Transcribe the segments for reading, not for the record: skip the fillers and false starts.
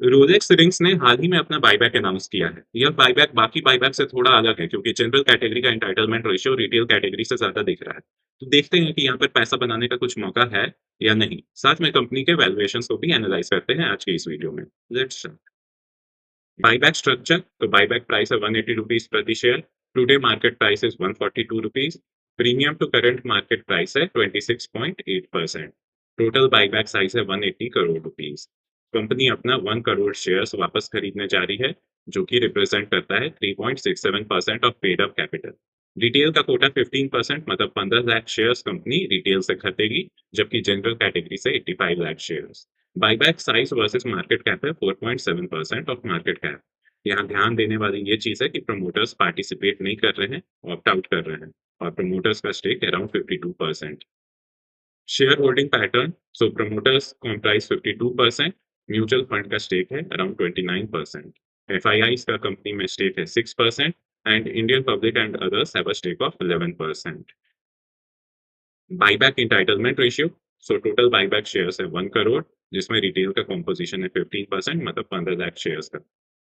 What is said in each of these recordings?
Rolex rings ने हाल ही में अपना बायबैक अनाउंस किया है। यह बायबैक बाकी बायबैक से थोड़ा अलग है क्योंकि जनरल कैटेगरी का एंटाइटलमेंट रेशियो रिटेल कैटेगरी से ज़्यादा दिख रहा है। तो देखते हैं कि यहाँ पर पैसा बनाने का कुछ मौका है या नहीं। साथ में कंपनी के वैल्यूएशंस को भी एनालाइज करते हैं आज के इस वीडियो में। Let's start. बायबैक स्ट्रक्चर, तो बायबैक प्राइस है 180 रुपीज प्रति share. Today market price is 142 rupees. Premium to current market price है 26.8%। टोटल बायबैक साइज है 180 करोड़ रुपीज। कंपनी अपना 1 करोड़ शेयर्स वापस खरीदने जा रही है, जो कि रिप्रेजेंट करता है 3.67% of paid up capital. Retail का कोटा 15%, मतलब 15 लाख शेयर्स कंपनी रिटेल से खरीदेगी, जबकि जनरल कैटेगरी से 85 lakh shares. Buyback size versus market cap है 4.7% ऑफ मार्केट कैप। यहाँ ध्यान देने वाली ये चीज है कि प्रमोटर्स पार्टिसिपेट नहीं कर रहे हैं, ऑप्ट आउट कर रहे हैं, और प्रमोटर्स का stake around 52%। Share holding pattern, so promoters comprise 52%, mutual fund का स्टेक है अराउंड 29%, एफआईआई का कंपनी में स्टेक है 6%, and Indian public and others have a stake of 11%। Buyback entitlement ratio, so total buyback shares है 1 करोड़, जिसमें retail का composition है 15%, मतलब 15 लाख शेयर्स का।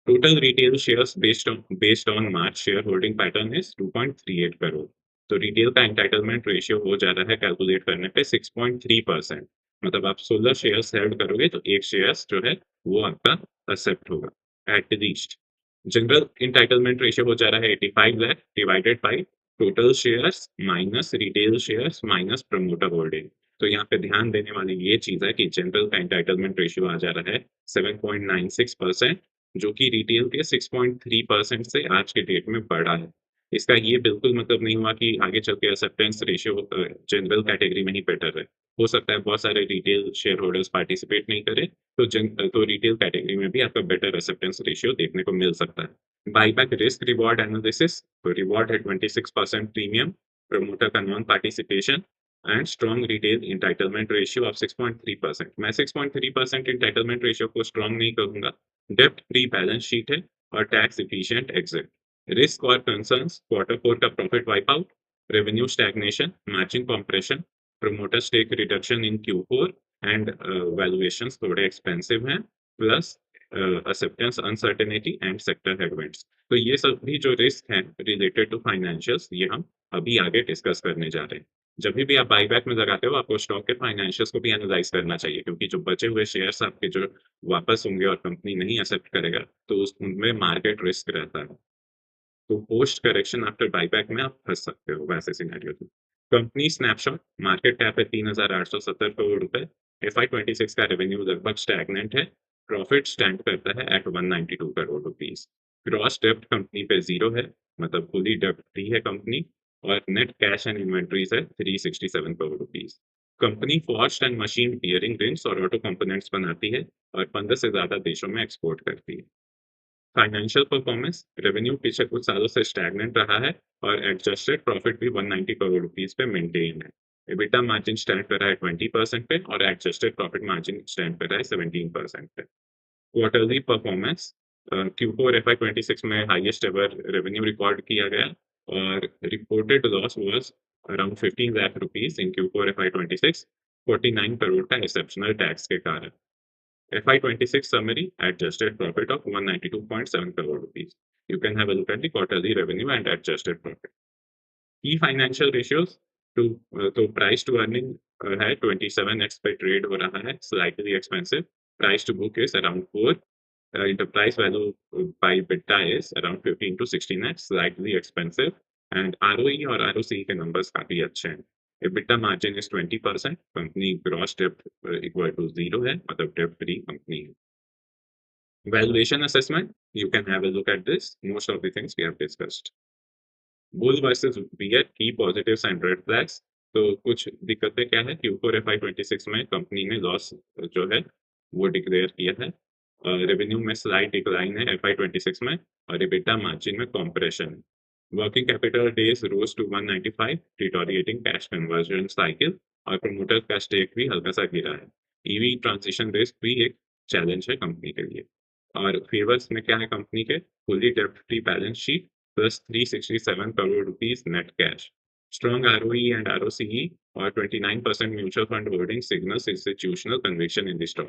Total retail shares based on March share holding pattern is 2.38 crore. तो retail का entitlement ratio हो जा रहा है कैलकुलेट करने पे 6.3%। मतलब आप 16 शेयर्स हेल्ड करोगे तो एक शेयर्स जो है वो आपका एक्सेप्ट होगा at least. General entitlement ratio हो जा रहा है 85 lakh divided by total shares minus retail shares minus promoter holding. तो यहाँ पे ध्यान देने वाली ये चीज है कि जनरल का एंटाइटलमेंट रेशियो आ जा रहा है 7.96%, जो कि रिटेल के 6.3% से आज के डेट में बढ़ा है। इसका ये बिल्कुल मतलब नहीं हुआ कि आगे चल के एक्सेप्टेंस रेशियो जनरल कैटेगरी में ही बेटर है। हो सकता है बहुत सारे रिटेल शेयर होल्डर्स पार्टिसिपेट नहीं करें, तो रिटेल कैटेगरी में भी आपका बेटर एक्सेप्टेंस रेशियो देखने को मिल सकता है। बायबैक रिस्क रिवॉर्ड एनालिसिस, तो रिवॉर्ड है 26% प्रीमियम, प्रमोटर का non participation, and strong retail entitlement ratio of 6.3%। मैं 6.3% इंटाइटलमेंट रेशियो को स्ट्रॉन्ग नहीं करूंगा। डेप्ट फ्री बैलेंस शीट है और टैक्स एफिशिएंट एग्जिट। रिस्क और कंसर्न्स, क्वार्टर फोर का profit wipe out, revenue stagnation, margin compression, promoter stake reduction in Q4, and valuations थोड़े expensive हैं, plus acceptance uncertainty and sector headwinds। तो ये सब भी जो रिस्क हैं रिलेटेड टू फाइनेंशियल्स, ये हम अभी आगे डिस्कस करने जा रहे हैं। जब भी आप बायबैक में लगाते हो, आपको स्टॉक के फाइनेंशियल्स को भी एनालाइज करना चाहिए, क्योंकि जो बचे हुए शेयर्स आपके जो वापस होंगे और कंपनी नहीं एक्सेप्ट करेगा, तो उनमें मार्केट रिस्क रहता है। तो पोस्ट करेक्शन आफ्टर बायबैक में आप फंस सकते हो वैसे सिनेरियो में। कंपनी स्नैपशॉट, मार्केट कैप है 3,870 करोड़ रुपए। FY26 का रेवेन्यू लगभग स्टैग्नेंट है। प्रॉफिट स्टैंड करता है एट 192 करोड़ रुपीस। ग्रॉस डेब्ट कंपनी पे जीरो है, मतलब फुली डेब्ट फ्री है कंपनी। और नेट कैश एंड इन्वेंट्रीज है 367 crore rupees. Company forged and machine bearing rings और ऑटो कंपोनेंट्स बनाती है और 15 से ज्यादा देशों में एक्सपोर्ट करती है। फाइनेंशियल परफॉर्मेंस, रेवेन्यू पिछले कुछ सालों से स्टैग्नेंट रहा है और एडजस्टेड प्रॉफिट भी 190 करोड़ रुपीस पे मेंटेन है। एबिटा मार्जिन स्टैंड कर रहा है 20% पे और एडजस्टेड प्रॉफिट मार्जिन स्टैंड कर रहा है 17% पे। क्वार्टरली परफॉर्मेंस, Q4 FY26 में हाईएस्ट एवर रेवेन्यू रिकॉर्ड किया गया और reported loss was around 15 lakh rupees in Q4 FY26, 49 crore का एक्सेप्शनल टैक्स के कारण। FY26 summary, adjusted profit of 192.7 crore rupees. You can have a look at the quarterly revenue and adjusted profit. Key financial ratios, तो price to earning है 27x पे trade हो रहा है, slightly expensive. Price to book is around 4. Enterprise value by EBITDA is around 15 to 16x, slightly expensive. And ROE और ROCE के numbers काफी अच्छे हैं। EBITDA margin is 20%, company gross debt equal to 0 है, मतलब debt free कंपनी है। Valuation assessment, you can have a look at this. Most of the things we have discussed. Bull versus bear, key positives and red flags. तो कुछ दिक्कतें क्या है, Q4 FY26 में company ने लॉस जो है वो डिक्लेयर किया है। रेवेन्यू में स्लाइट डिक्लाइन है FY26 में, और एबिटा मार्जिन में compression. Working capital days rose to 195, deteriorating cash conversion cycle, और प्रमोटर का स्टेक भी हल्का सा गिरा है। ईवी ट्रांजिशन रिस्क भी एक चैलेंज है कंपनी के लिए। और फेवर्स में क्या है कंपनी के, फुली डेब्ट free balance sheet, plus 367 crore rupees net cash. Strong ROE and ROCE or 29% mutual fund holding signals institutional conviction in the stock.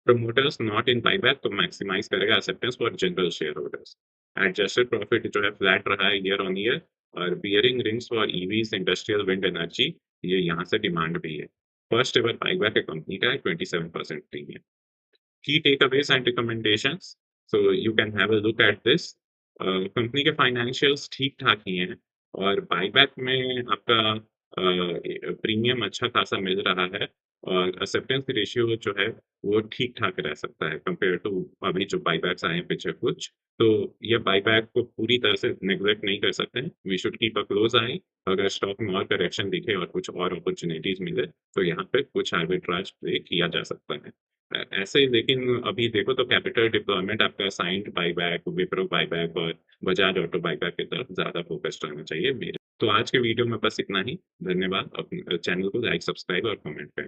Promoters not in buyback तो मैक्सिमाइज करेगा acceptance for general share holders. Adjusted profit जो है flat रहा है year on year, और bearing rings for EVs, industrial, wind energy, ये यहाँ से डिमांड भी है। फर्स्ट एवर बायबैक है कंपनी का है 27% premium. Key takeaways and recommendations. So you can have a look at this. Company के फाइनेंशियल्स ठीक-ठाक ही हैं, और बायबैक में आपका प्रीमियम अच्छा खासा मिल रहा है, और एक्सेप्टेंस रेशियो जो है वो ठीक-ठाक रह सकता है कंपेयर टू अभी जो बायबैक्स आए हैं पीछे कुछ। तो ये बायबैक को पूरी तरह से नेग्लेक्ट नहीं कर सकते हैं। We should keep a close eye. अगर स्टॉक में और करेक्शन दिखे और कुछ और अपॉर्च्युनिटीज़ मिले, तो यहाँ पे कुछ आर्बिट्राज प्ले किया जा सकता है। ऐसे ही, लेकिन अभी देखो तो कैपिटल डिप्लॉयमेंट आपका साइंड बायबैक, विप्रो बायबैक और बजाज ऑटो बायबैक की तरफ ज़्यादा फ़ोकस्ड रहना चाहिए मेरे। तो आज के वीडियो में बस इतना ही। धन्यवाद। अपने चैनल को लाइक, सब्सक्राइब और कमेंट करें।